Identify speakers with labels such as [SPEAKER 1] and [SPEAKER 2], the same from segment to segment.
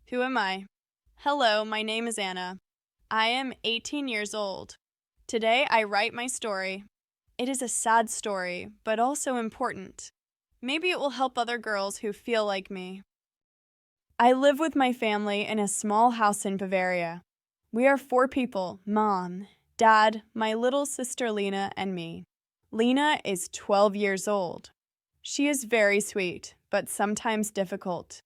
[SPEAKER 1] Who am I? Hello, my name is Anna. I am 18 years old. Today I write my story. It is a sad story, but also important. Maybe it will help other girls who feel like me. I live with my family in a small house in Bavaria. We are 4 people: Mom, Dad, my little sister Lena, and me. Lena is 12 years old. She is very sweet, but sometimes difficult.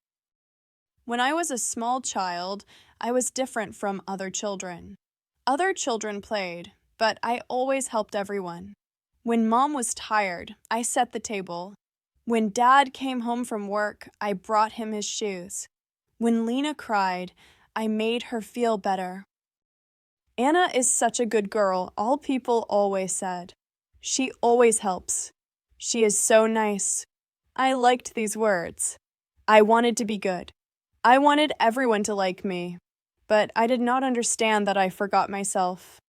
[SPEAKER 1] When I was a small child, I was different from other children. Other children played, but I always helped everyone. When Mom was tired, I set the table. When Dad came home from work, I brought him his shoes. When Lena cried, I made her feel better. Anna is such a good girl, all people always said. She always helps. She is so nice. I liked these words. I wanted to be good. I wanted everyone to like me, but I did not understand that I forgot myself.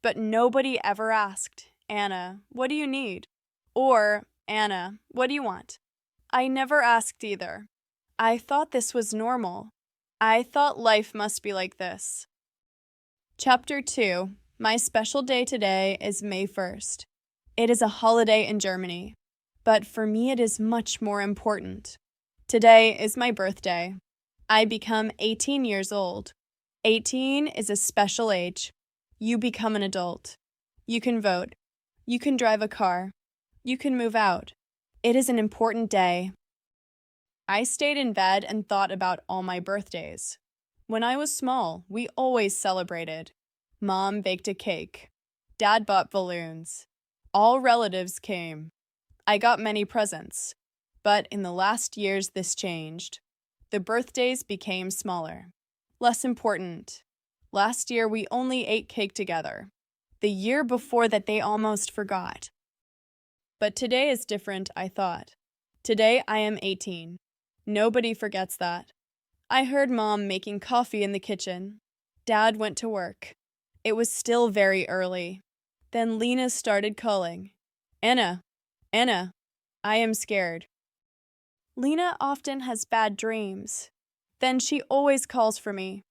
[SPEAKER 1] But nobody ever asked, Anna, what do you need? Or, Anna, what do you want? I never asked either. I thought this was normal. I thought life must be like this. Chapter 2. My special day today is May 1st. It is a holiday in Germany, but for me it is much more important. Today is my birthday. I become 18 years old. 18 is a special age. You become an adult. You can vote. You can drive a car. You can move out. It is an important day. I stayed in bed and thought about all my birthdays. When I was small, we always celebrated. Mom baked a cake. Dad bought balloons. All relatives came. I got many presents. But in the last years, this changed. The birthdays became smaller, less important. Last year, we only ate cake together. The year before that, they almost forgot. But today is different, I thought. Today, I am 18. Nobody forgets that. I heard Mom making coffee in the kitchen. Dad went to work. It was still very early. Then Lena started calling. Anna, Anna, I am scared. Lena often has bad dreams. Then she always calls for me.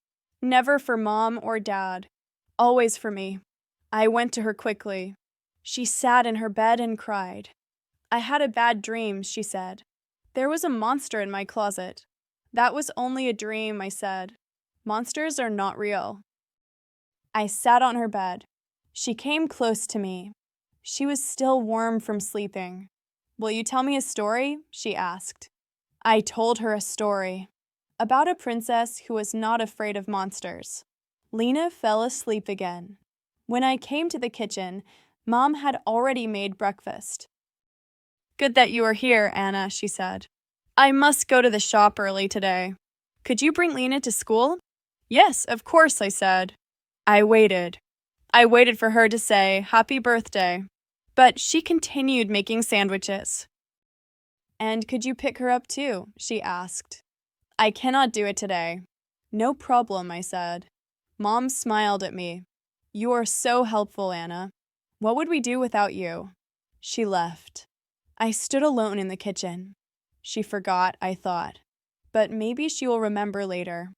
[SPEAKER 1] Never for Mom or Dad. Always for me. I went to her quickly. She sat in her bed and cried. I had a bad dream, she said. There was a monster in my closet. That was only a dream, I said. Monsters are not real. I sat on her bed. She came close to me. She was still warm from sleeping. Will you tell me a story? She asked. I told her a story about a princess who was not afraid of monsters. Lena fell asleep again. When I came to the kitchen, Mom had already made breakfast. Good that you are here, Anna, she said. I must go to the shop early today. Could you bring Lena to school? Yes, of course, I said. I waited. I waited for her to say, Happy birthday. But she continued making sandwiches. And could you pick her up too? She asked. I cannot do it today. No problem, I said. Mom smiled at me. You are so helpful, Anna. What would we do without you? She left. I stood alone in the kitchen. She forgot, I thought. But maybe she will remember later.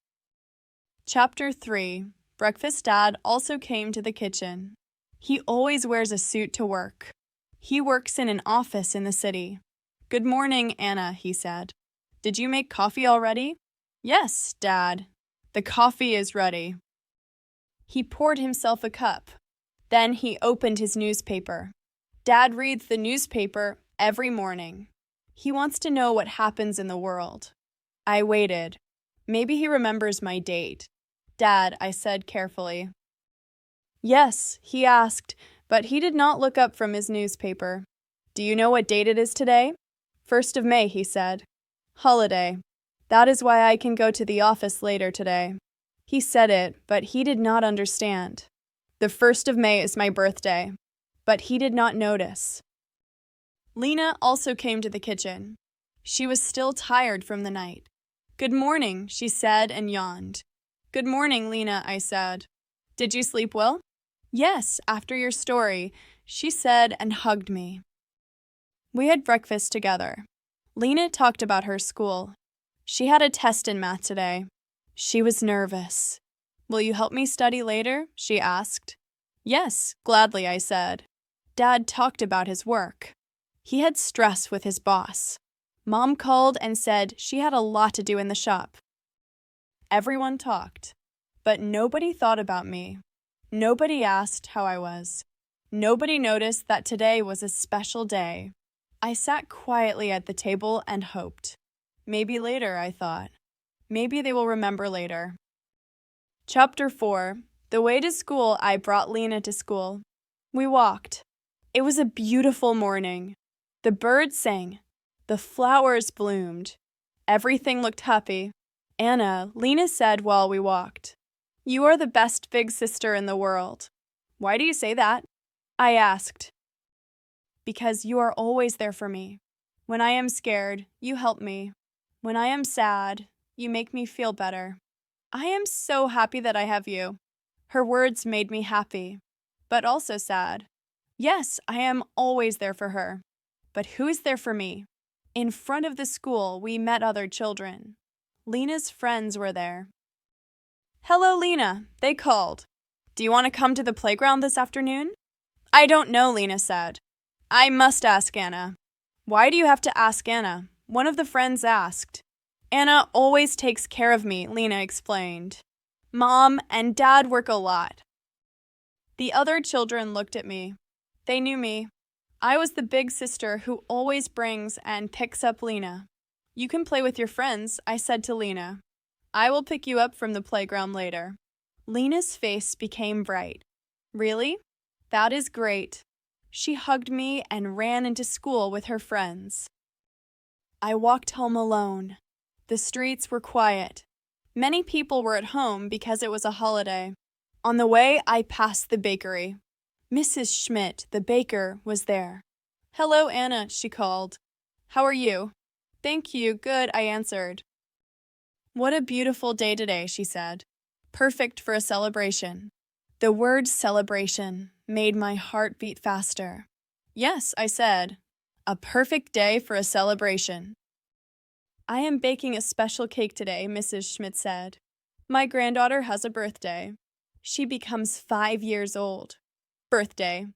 [SPEAKER 1] Chapter 3. Breakfast Dad also came to the kitchen. He always wears a suit to work. He works in an office in the city. Good morning, Anna, he said. Did you make coffee already? Yes, Dad. The coffee is ready. He poured himself a cup. Then he opened his newspaper. Dad reads the newspaper every morning. He wants to know what happens in the world. I waited. Maybe he remembers my date. Dad, I said carefully. Yes, he asked, but he did not look up from his newspaper. Do you know what date it is today? 1st of May, he said. Holiday. That is why I can go to the office later today. He said it, but he did not understand. The 1st of May is my birthday, but he did not notice. Lena also came to the kitchen. She was still tired from the night. Good morning, she said and yawned. Good morning, Lena, I said. Did you sleep well? Yes, after your story, she said and hugged me. We had breakfast together. Lena talked about her school. She had a test in math today. She was nervous. "Will you help me study later?" she asked. "Yes, gladly," I said. Dad talked about his work. He had stress with his boss. Mom called and said she had a lot to do in the shop. Everyone talked, but nobody thought about me. Nobody asked how I was. Nobody noticed that today was a special day. I sat quietly at the table and hoped. Maybe later, I thought. Maybe they will remember later. Chapter 4. The way to school, I brought Lena to school. We walked. It was a beautiful morning. The birds sang. The flowers bloomed. Everything looked happy. "Anna," Lena said while we walked, "you are the best big sister in the world." "Why do you say that?" I asked. "Because you are always there for me. When I am scared, you help me. When I am sad, you make me feel better. I am so happy that I have you." Her words made me happy, but also sad. Yes, I am always there for her. But who is there for me? In front of the school, we met other children. Lena's friends were there. "Hello, Lena," they called. "Do you want to come to the playground this afternoon?" "I don't know," Lena said. "I must ask Anna." "Why do you have to ask Anna?" one of the friends asked. "Anna always takes care of me," Lena explained. "Mom and Dad work a lot." The other children looked at me. They knew me. I was the big sister who always brings and picks up Lena. "You can play with your friends," I said to Lena. "I will pick you up from the playground later." Lena's face became bright. "Really? That is great." She hugged me and ran into school with her friends. I walked home alone. The streets were quiet. Many people were at home because it was a holiday. On the way, I passed the bakery. Mrs. Schmidt, the baker, was there. "Hello, Anna," she called. "How are you?" "Thank you, good," I answered. "What a beautiful day today," she said. "Perfect for a celebration." The word celebration made my heart beat faster. "Yes," I said. "A perfect day for a celebration." "I am baking a special cake today," Mrs. Schmidt said. "My granddaughter has a birthday. She becomes 5 years old." Birthday.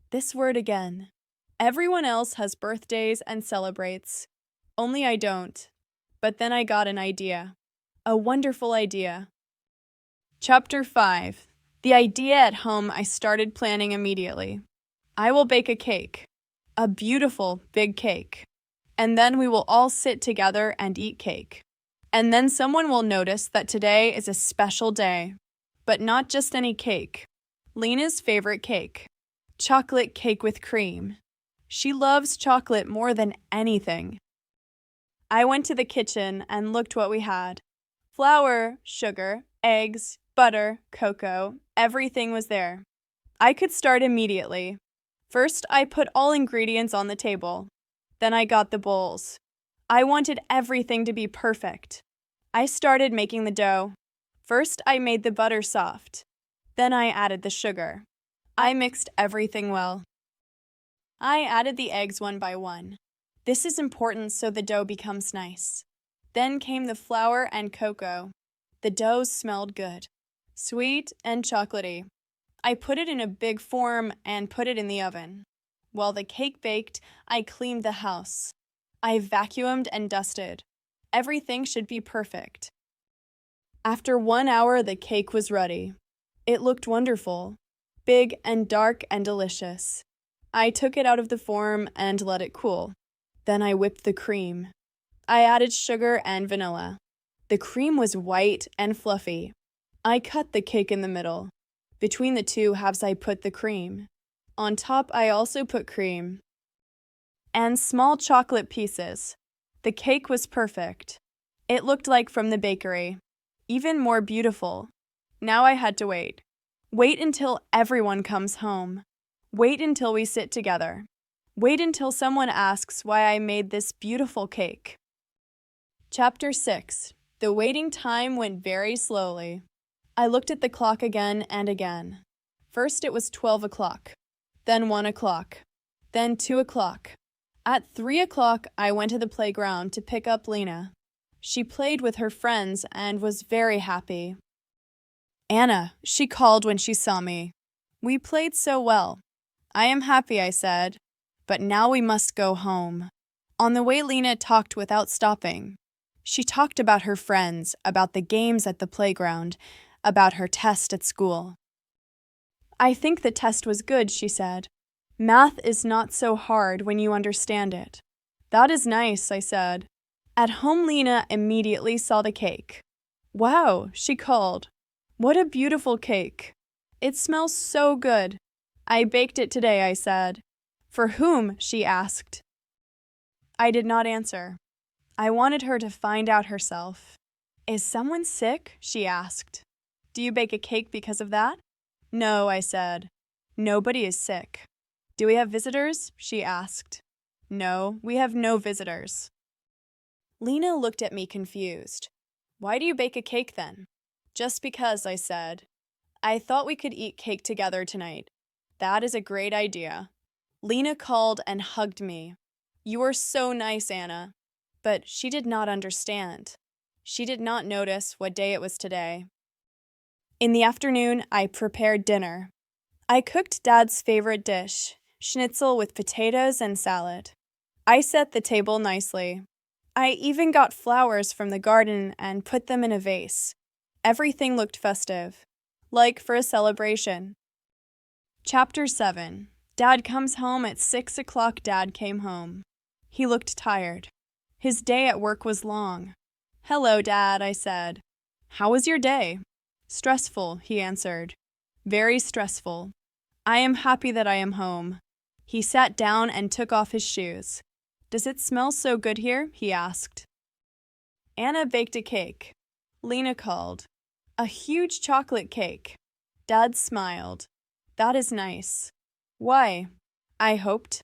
[SPEAKER 1] This word again. Everyone else has birthdays and celebrates. Only I don't. But then I got an idea. A wonderful idea. Chapter 5. The idea at home I started planning immediately. I will bake a cake. A beautiful, big cake. And then we will all sit together and eat cake. And then someone will notice that today is a special day. But not just any cake. Lena's favorite cake. Chocolate cake with cream. She loves chocolate more than anything. I went to the kitchen and looked what we had. Flour, sugar, eggs, butter, cocoa, everything was there. I could start immediately. First, I put all ingredients on the table. Then I got the bowls. I wanted everything to be perfect. I started making the dough. First, I made the butter soft. Then I added the sugar. I mixed everything well. I added the eggs one by one. This is important so the dough becomes nice. Then came the flour and cocoa. The dough smelled good, sweet and chocolatey. I put it in a big form and put it in the oven. While the cake baked, I cleaned the house. I vacuumed and dusted. Everything should be perfect. After 1 hour, the cake was ready. It looked wonderful, big and dark and delicious. I took it out of the form and let it cool. Then I whipped the cream. I added sugar and vanilla. The cream was white and fluffy. I cut the cake in the middle. Between the two halves I put the cream. On top I also put cream. And small chocolate pieces. The cake was perfect. It looked like from the bakery. Even more beautiful. Now I had to wait. Wait until everyone comes home. Wait until we sit together. Wait until someone asks why I made this beautiful cake. Chapter 6. The waiting time went very slowly. I looked at the clock again and again. First it was 12 o'clock, then 1 o'clock, then 2 o'clock. At 3 o'clock I went to the playground to pick up Lena. She played with her friends and was very happy. Anna, she called when she saw me. We played so well. I am happy, I said, but now we must go home. On the way, Lena talked without stopping. She talked about her friends, about the games at the playground, about her test at school. I think the test was good, she said. Math is not so hard when you understand it. That is nice, I said. At home, Lena immediately saw the cake. Wow, she called. What a beautiful cake. It smells so good. I baked it today, I said. For whom? She asked. I did not answer. I wanted her to find out herself. Is someone sick? She asked. Do you bake a cake because of that? No, I said. Nobody is sick. Do we have visitors? She asked. No, we have no visitors. Lena looked at me confused. Why do you bake a cake then? Just because, I said. I thought we could eat cake together tonight. That is a great idea. Lena called and hugged me. You are so nice, Anna. But she did not understand. She did not notice what day it was today. In the afternoon, I prepared dinner. I cooked Dad's favorite dish, schnitzel with potatoes and salad. I set the table nicely. I even got flowers from the garden and put them in a vase. Everything looked festive, like for a celebration. Chapter 7. Dad comes home at 6 o'clock. Dad came home. He looked tired. His day at work was long. Hello, Dad, I said. How was your day? Stressful, he answered. Very stressful. I am happy that I am home. He sat down and took off his shoes. Does it smell so good here? He asked. Anna baked a cake. Lena called. A huge chocolate cake. Dad smiled. That is nice. Why? I hoped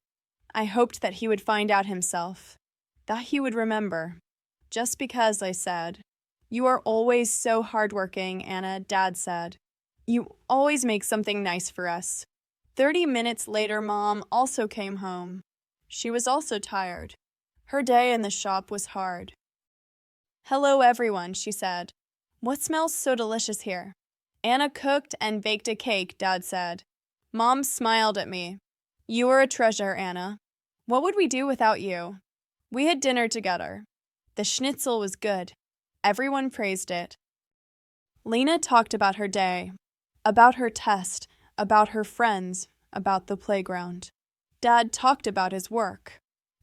[SPEAKER 1] that he would find out himself. That he would remember. Just because, I said. You are always so hardworking, Anna, Dad said. You always make something nice for us. 30 minutes later, Mom also came home. She was also tired. Her day in the shop was hard. Hello, everyone, she said. What smells so delicious here? Anna cooked and baked a cake, Dad said. Mom smiled at me. You are a treasure, Anna. What would we do without you? We had dinner together. The schnitzel was good. Everyone praised it. Lena talked about her day, about her test, about her friends, about the playground. Dad talked about his work,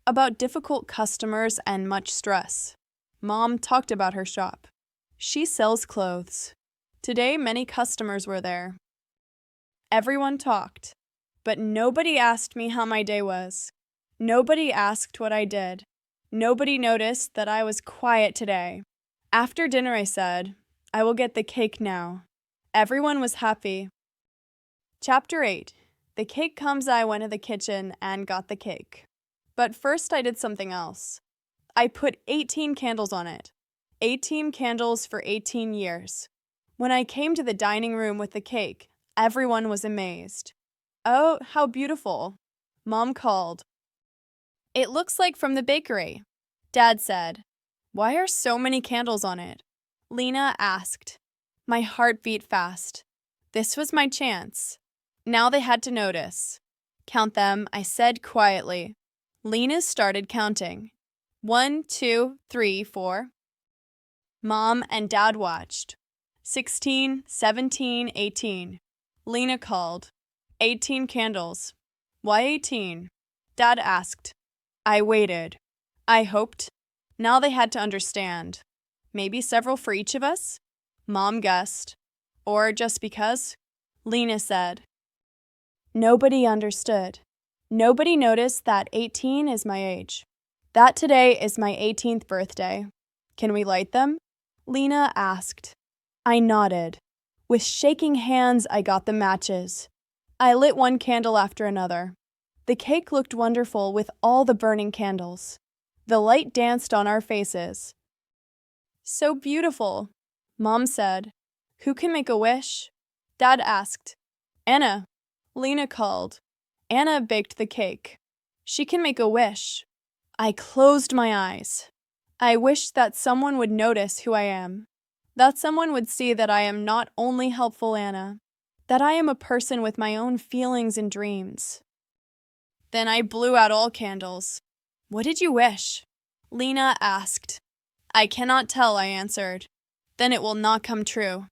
[SPEAKER 1] about difficult customers and much stress. Mom talked about her shop. She sells clothes. Today, many customers were there. Everyone talked, but nobody asked me how my day was. Nobody asked what I did. Nobody noticed that I was quiet today. After dinner, I said, I will get the cake now. Everyone was happy. Chapter 8. The cake comes. I went to the kitchen and got the cake. But first I did something else. I put 18 candles on it. 18 candles for 18 years. When I came to the dining room with the cake, everyone was amazed. Oh, how beautiful. Mom called. It looks like from the bakery. Dad said. Why are so many candles on it? Lena asked. My heart beat fast. This was my chance. Now they had to notice. Count them, I said quietly. Lena started counting. 1, 2, 3, 4. Mom and Dad watched. 16, 17, 18. Lena called. 18 candles. Why 18? Dad asked. I waited. I hoped. Now they had to understand. Maybe several for each of us? Mom guessed. Or just because? Lena said. Nobody understood. Nobody noticed that 18 is my age. That today is my 18th birthday. Can we light them? Lena asked. I nodded. With shaking hands, I got the matches. I lit one candle after another. The cake looked wonderful with all the burning candles. The light danced on our faces. So beautiful, Mom said. Who can make a wish? Dad asked. Anna. Lena called. Anna baked the cake. She can make a wish. I closed my eyes. I wish that someone would notice who I am, that someone would see that I am not only helpful Anna, that I am a person with my own feelings and dreams. Then I blew out all candles. What did you wish? Lena asked. I cannot tell, I answered. Then it will not come true.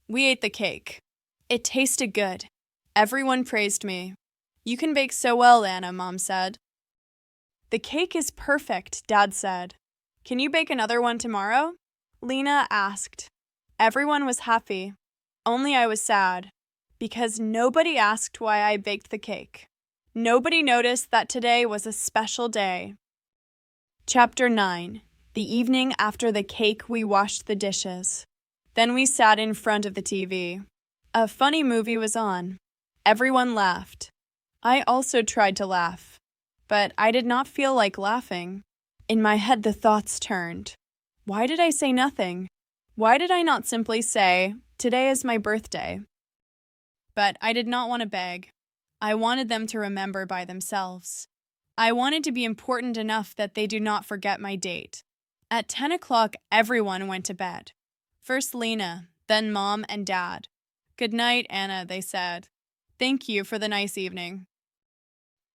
[SPEAKER 1] We ate the cake. It tasted good. Everyone praised me. You can bake so well, Anna, Mom said. The cake is perfect, Dad said. Can you bake another one tomorrow? Lena asked. Everyone was happy. Only I was sad, because nobody asked why I baked the cake. Nobody noticed that today was a special day. Chapter 9. The evening after the cake, we washed the dishes. Then we sat in front of the TV. A funny movie was on. Everyone laughed. I also tried to laugh, but I did not feel like laughing. In my head, the thoughts turned. Why did I say nothing? Why did I not simply say, "Today is my birthday"? But I did not want to beg. I wanted them to remember by themselves. I wanted to be important enough that they do not forget my date. At 10 o'clock, everyone went to bed. First Lena, then Mom and Dad. Good night, Anna, they said. Thank you for the nice evening.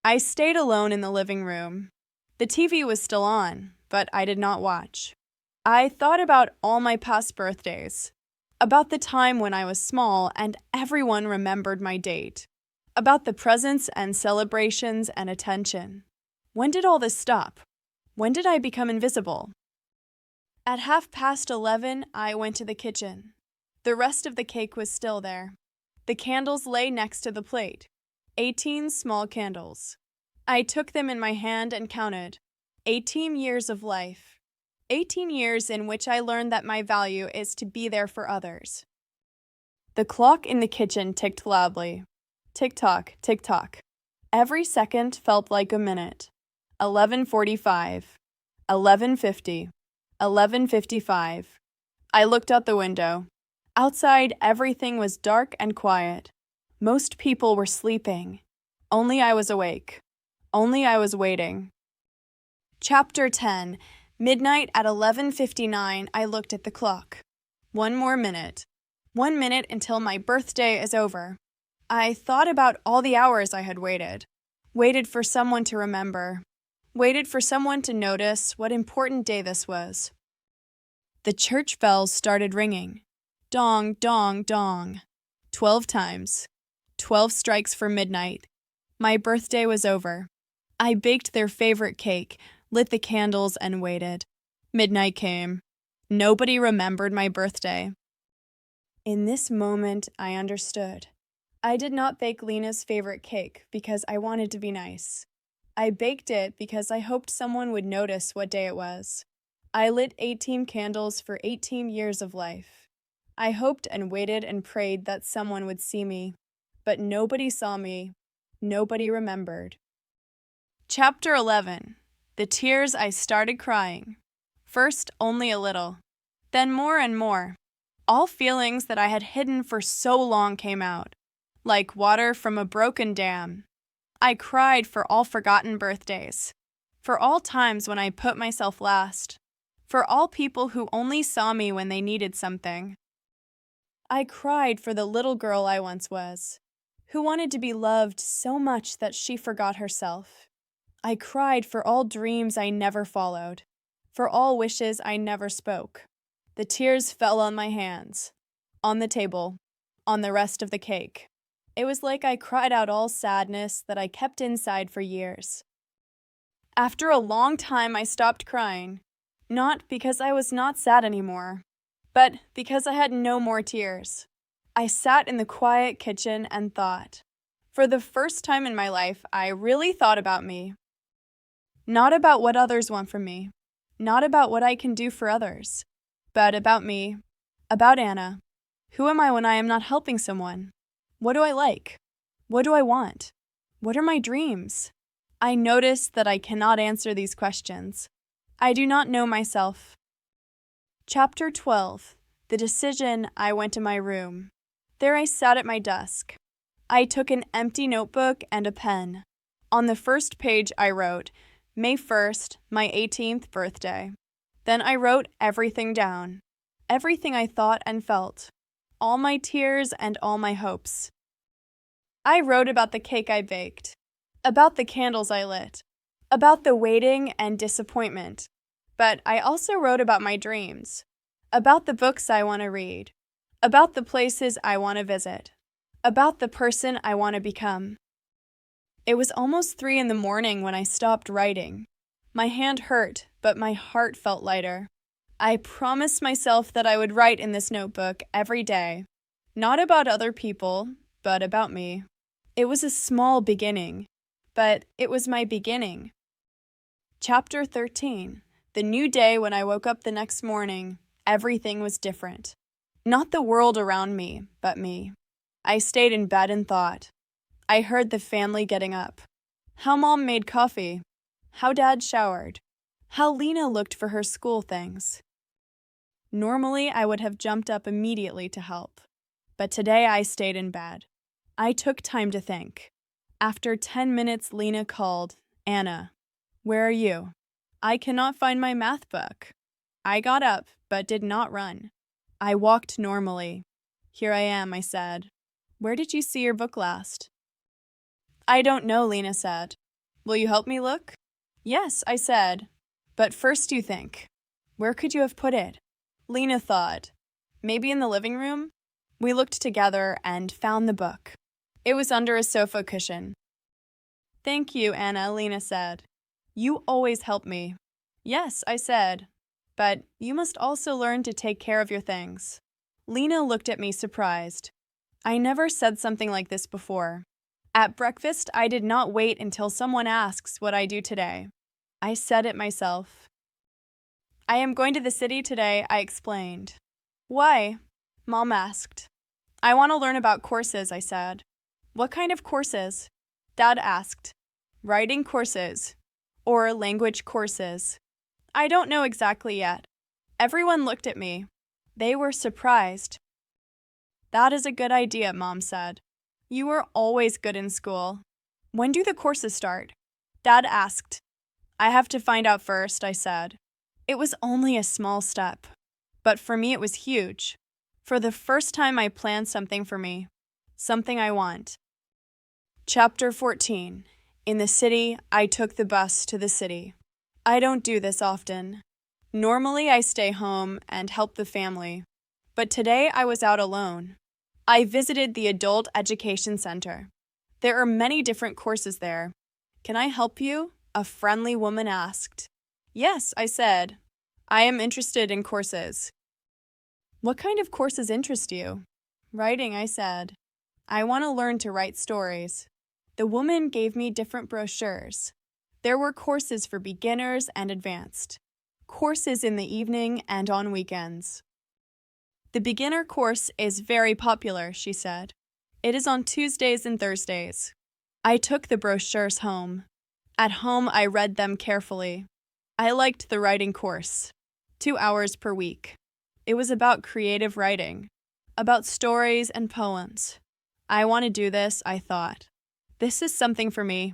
[SPEAKER 1] I stayed alone in the living room. The TV was still on, but I did not watch. I thought about all my past birthdays, about the time when I was small and everyone remembered my date, about the presents and celebrations and attention. When did all this stop? When did I become invisible? At 11:30, I went to the kitchen. The rest of the cake was still there. The candles lay next to the plate. 18 small candles. I took them in my hand and counted. 18 years of life. 18 years in which I learned that my value is to be there for others. The clock in the kitchen ticked loudly. Tick-tock, tick-tock. Every second felt like a minute. 11:45. 11:50. 11:55. I looked out the window. Outside, everything was dark and quiet. Most people were sleeping. Only I was awake. Only I was waiting. Chapter 10. Midnight at 11:59, I looked at the clock. 1 more minute. 1 minute until my birthday is over. I thought about all the hours I had waited. Waited for someone to remember. Waited for someone to notice what important day this was. The church bells started ringing. Dong, dong, dong. 12 times. 12 strikes for midnight. My birthday was over. I baked their favorite cake, lit the candles, and waited. Midnight came. Nobody remembered my birthday. In this moment, I understood. I did not bake Lena's favorite cake because I wanted to be nice. I baked it because I hoped someone would notice what day it was. I lit 18 candles for 18 years of life. I hoped and waited and prayed that someone would see me, but nobody saw me. Nobody remembered. Chapter 11. The tears I started crying. First, only a little. Then more and more. All feelings that I had hidden for so long came out, like water from a broken dam. I cried for all forgotten birthdays, for all times when I put myself last, for all people who only saw me when they needed something. I cried for the little girl I once was, who wanted to be loved so much that she forgot herself. I cried for all dreams I never followed, for all wishes I never spoke. The tears fell on my hands, on the table, on the rest of the cake. It was like I cried out all sadness that I kept inside for years. After a long time, I stopped crying, not because I was not sad anymore, but because I had no more tears. I sat in the quiet kitchen and thought. For the first time in my life, I really thought about me. Not about what others want from me, not about what I can do for others, but about me, about Anna. Who am I when I am not helping someone? What do I like? What do I want? What are my dreams? I notice that I cannot answer these questions. I do not know myself. Chapter 12. The decision. I went to my room. There I sat at my desk. I took an empty notebook and a pen. On the first page I wrote, May 1st, my 18th birthday. Then I wrote everything down. Everything I thought and felt. All my tears and all my hopes. I wrote about the cake I baked. About the candles I lit. About the waiting and disappointment. But I also wrote about my dreams. About the books I want to read. About the places I want to visit. About the person I want to become. It was almost 3 in the morning when I stopped writing. My hand hurt, but my heart felt lighter. I promised myself that I would write in this notebook every day. Not about other people, but about me. It was a small beginning, but it was my beginning. Chapter 13. The new day when I woke up the next morning, everything was different. Not the world around me, but me. I stayed in bed and thought. I heard the family getting up. How Mom made coffee. How Dad showered. How Lena looked for her school things. Normally, I would have jumped up immediately to help. But today I stayed in bed. I took time to think. After 10 minutes, Lena called, "Anna, where are you?" "I cannot find my math book." I got up, but did not run. I walked normally. "Here I am," I said. "Where did you see your book last?" "I don't know," Lena said. "Will you help me look?" "Yes," I said. "But first you think. Where could you have put it?" Lena thought. "Maybe in the living room?" We looked together and found the book. It was under a sofa cushion. "Thank you, Anna," Lena said. "You always help me." "Yes," I said. "But you must also learn to take care of your things." Lena looked at me surprised. I never said something like this before. At breakfast, I did not wait until someone asks what I do today. I said it myself. "I am going to the city today," I explained. "Why?" Mom asked. "I want to learn about courses," I said. "What kind of courses?" Dad asked. "Writing courses. Or language courses. I don't know exactly yet." Everyone looked at me. They were surprised. "That is a good idea," Mom said. "You were always good in school. When do the courses start?" Dad asked. "I have to find out first," I said. It was only a small step. But for me it was huge. For the first time I planned something for me. Something I want. Chapter 14. In the city, I took the bus to the city. I don't do this often. Normally I stay home and help the family. But today I was out alone. I visited the Adult Education Center. There are many different courses there. "Can I help you?" a friendly woman asked. "Yes," I said. "I am interested in courses." "What kind of courses interest you?" "Writing," I said. "I want to learn to write stories." The woman gave me different brochures. There were courses for beginners and advanced. Courses in the evening and on weekends. "The beginner course is very popular," she said. "It is on Tuesdays and Thursdays." I took the brochures home. At home, I read them carefully. I liked the writing course. 2 hours per week. It was about creative writing, about stories and poems. I want to do this, I thought. This is something for me.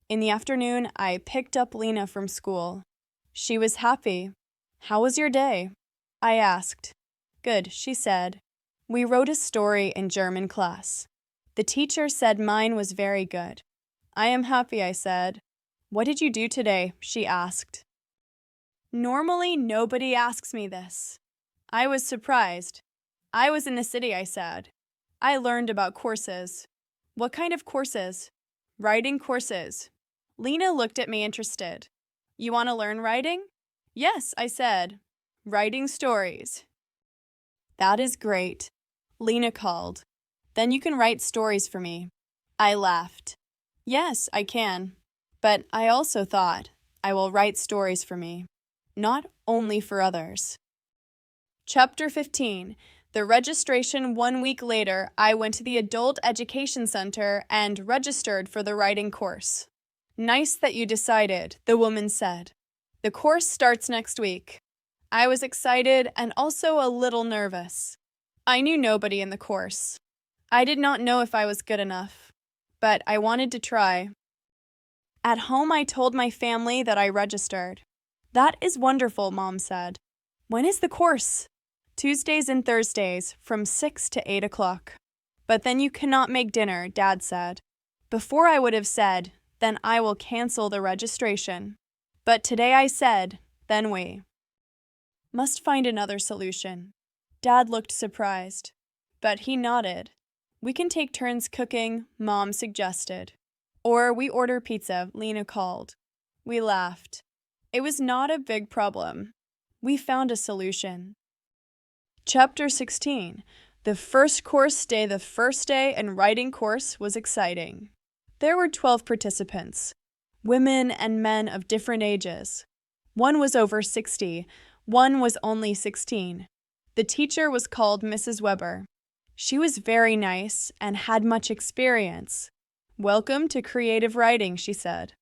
[SPEAKER 1] In the afternoon, I picked up Lena from school. She was happy. "How was your day?" I asked. "Good," she said. We wrote a story in German class. The teacher said mine was very good. "I am happy," I said. "What did you do today?" she asked. Normally, nobody asks me this. I was surprised. "I was in the city," I said. "I learned about courses." "What kind of courses?" "Writing courses." Lena looked at me interested. "You want to learn writing?" "Yes," I said. "Writing stories." "That is great." Lena called. "Then you can write stories for me." I laughed. "Yes, I can. But I also thought, I will write stories for me, not only for others. Chapter 15. The registration 1 week later, I went to the Adult Education Center and registered for the writing course. "Nice that you decided," the woman said. "The course starts next week." I was excited and also a little nervous. I knew nobody in the course. I did not know if I was good enough, but I wanted to try. At home, I told my family that I registered. That is wonderful, Mom said. When is the course? Tuesdays and Thursdays from 6 to 8 o'clock. But then you cannot make dinner, Dad said. Before I would have said, then I will cancel the registration. But today I said, then we must find another solution. Dad looked surprised, but he nodded. We can take turns cooking, Mom suggested. Or we order pizza, Lena called. We laughed. It was not a big problem. We found a solution. Chapter 16. The first course day. The first day and writing course was exciting. There were 12 participants, women and men of different ages. One was over 60, one was only 16. The teacher was called Mrs. Weber. She was very nice and had much experience. Welcome to creative writing, she said.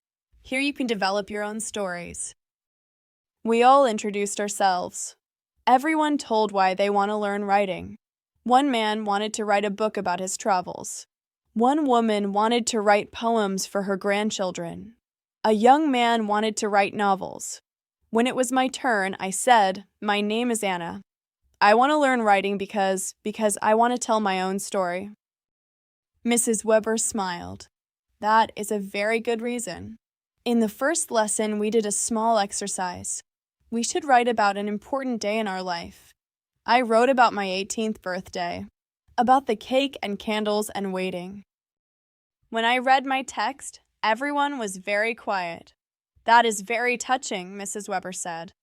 [SPEAKER 1] Here you can develop your own stories. We all introduced ourselves. Everyone told why they want to learn writing. One man wanted to write a book about his travels. One woman wanted to write poems for her grandchildren. A young man wanted to write novels. When it was my turn, I said, "My name is Anna. I want to learn writing because I want to tell my own story." Mrs. Weber smiled. That is a very good reason. In the first lesson, we did a small exercise. We should write about an important day in our life. I wrote about my 18th birthday, about the cake and candles and waiting. When I read my text, everyone was very quiet. That is very touching, Mrs. Weber said.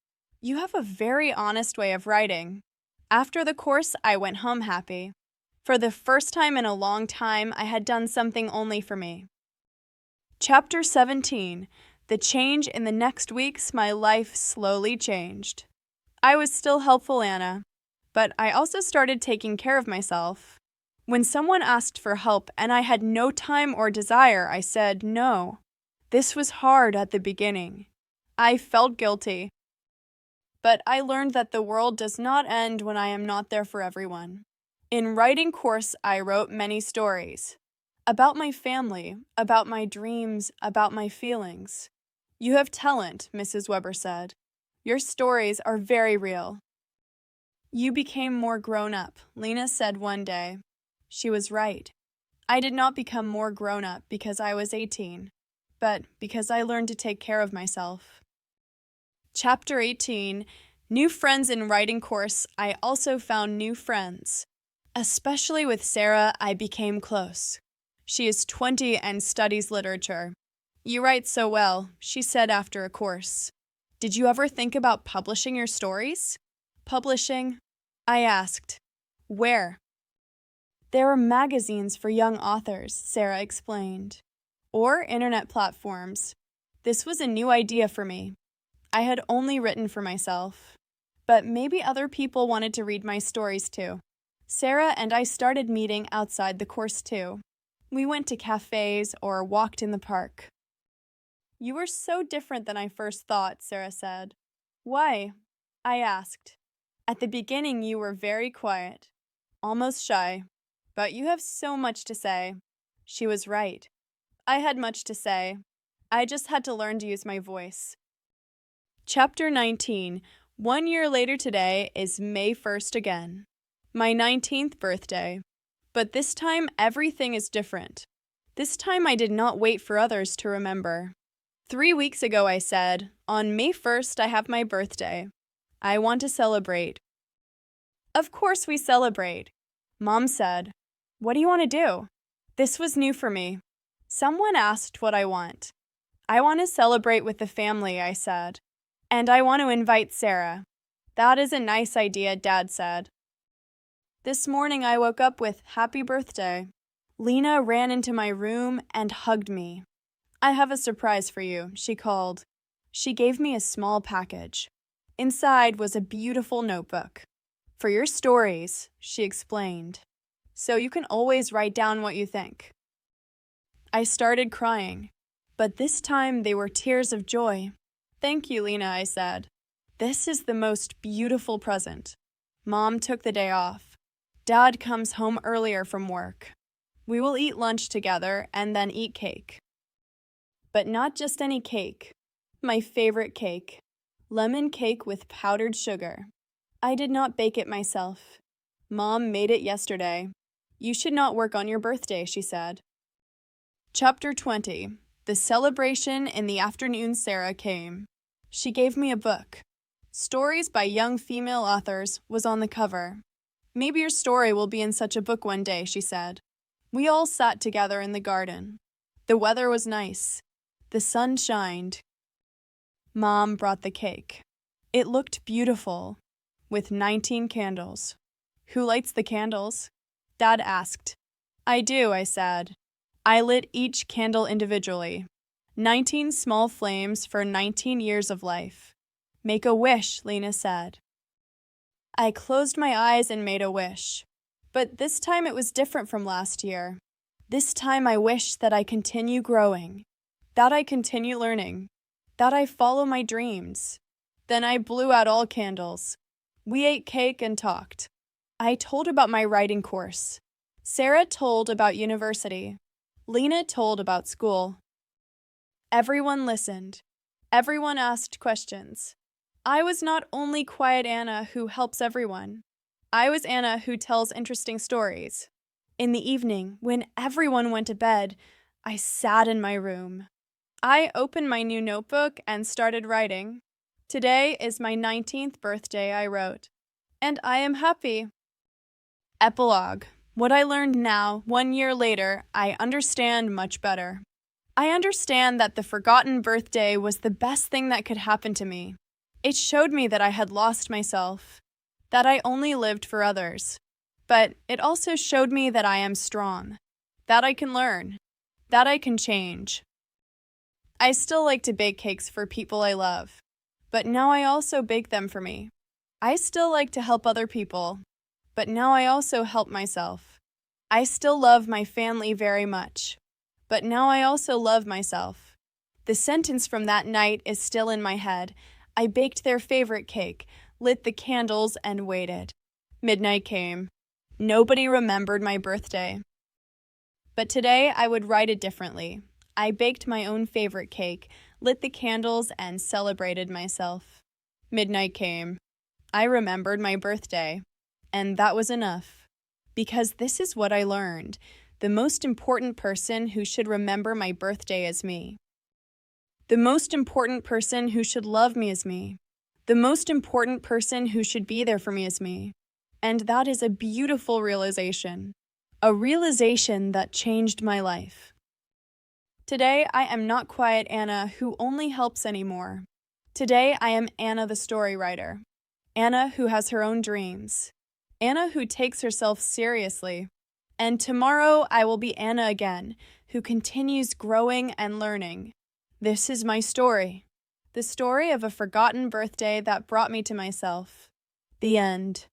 [SPEAKER 1] You have a very honest way of writing. After the course, I went home happy. For the first time in a long time, I had done something only for me. Chapter 17. The change in the next weeks, my life slowly changed. I was still helpful, Anna, but I also started taking care of myself. When someone asked for help and I had no time or desire, I said no. This was hard at the beginning. I felt guilty. But I learned that the world does not end when I am not there for everyone. In writing course, I wrote many stories. About my family, about my dreams, about my feelings. You have talent, Mrs. Weber said. Your stories are very real. You became more grown up, Lena said one day. She was right. I did not become more grown up because I was 18, but because I learned to take care of myself. Chapter 18. New friends in writing course. I also found new friends. Especially with Sarah, I became close. She is 20 and studies literature. You write so well, she said after a course. Did you ever think about publishing your stories? Publishing? I asked. Where? There are magazines for young authors, Sarah explained. Or internet platforms. This was a new idea for me. I had only written for myself. But maybe other people wanted to read my stories too. Sarah and I started meeting outside the course too. We went to cafes or walked in the park. You were so different than I first thought, Sarah said. Why? I asked. At the beginning you were very quiet, almost shy, but you have so much to say. She was right. I had much to say. I just had to learn to use my voice. Chapter 19. 1 year later today is May 1st again. My 19th birthday. But this time everything is different. This time I did not wait for others to remember. 3 weeks ago I said, on May 1st I have my birthday. I want to celebrate. Of course we celebrate. Mom said, what do you want to do? This was new for me. Someone asked what I want. I want to celebrate with the family, I said. And I want to invite Sarah. That is a nice idea, Dad said. This morning I woke up with happy birthday. Lena ran into my room and hugged me. I have a surprise for you, she called. She gave me a small package. Inside was a beautiful notebook. For your stories, she explained. So you can always write down what you think. I started crying, but this time they were tears of joy. Thank you, Lena, I said. This is the most beautiful present. Mom took the day off. Dad comes home earlier from work. We will eat lunch together and then eat cake. But not just any cake. My favorite cake. Lemon cake with powdered sugar. I did not bake it myself. Mom made it yesterday. You should not work on your birthday, she said. Chapter 20. The celebration in the afternoon Sarah came. She gave me a book. Stories by young female authors was on the cover. Maybe your story will be in such a book one day, she said. We all sat together in the garden. The weather was nice. The sun shined. Mom brought the cake. It looked beautiful, with 19 candles. Who lights the candles? Dad asked. I do, I said. I lit each candle individually. 19 small flames for 19 years of life. Make a wish, Lena said. I closed my eyes and made a wish. But this time it was different from last year. This time I wished that I continue growing, that I continue learning, that I follow my dreams. Then I blew out all candles. We ate cake and talked. I told about my writing course. Sarah told about university. Lena told about school. Everyone listened. Everyone asked questions. I was not only quiet Anna who helps everyone. I was Anna who tells interesting stories. In the evening, when everyone went to bed, I sat in my room. I opened my new notebook and started writing. Today is my 19th birthday, I wrote. And I am happy. Epilogue. What I learned now, 1 year later, I understand much better. I understand that the forgotten birthday was the best thing that could happen to me. It showed me that I had lost myself, that I only lived for others. But it also showed me that I am strong, that I can learn, that I can change. I still like to bake cakes for people I love, but now I also bake them for me. I still like to help other people, but now I also help myself. I still love my family very much, but now I also love myself. The sentence from that night is still in my head. I baked their favorite cake, lit the candles, and waited. Midnight came. Nobody remembered my birthday. But today I would write it differently. I baked my own favorite cake, lit the candles, and celebrated myself. Midnight came. I remembered my birthday. And that was enough. Because this is what I learned. The most important person who should remember my birthday is me. The most important person who should love me is me. The most important person who should be there for me is me. And that is a beautiful realization. A realization that changed my life. Today, I am not quiet Anna who only helps anymore. Today, I am Anna the story writer. Anna who has her own dreams. Anna who takes herself seriously. And tomorrow, I will be Anna again, who continues growing and learning. This is my story. The story of a forgotten birthday that brought me to myself. The end.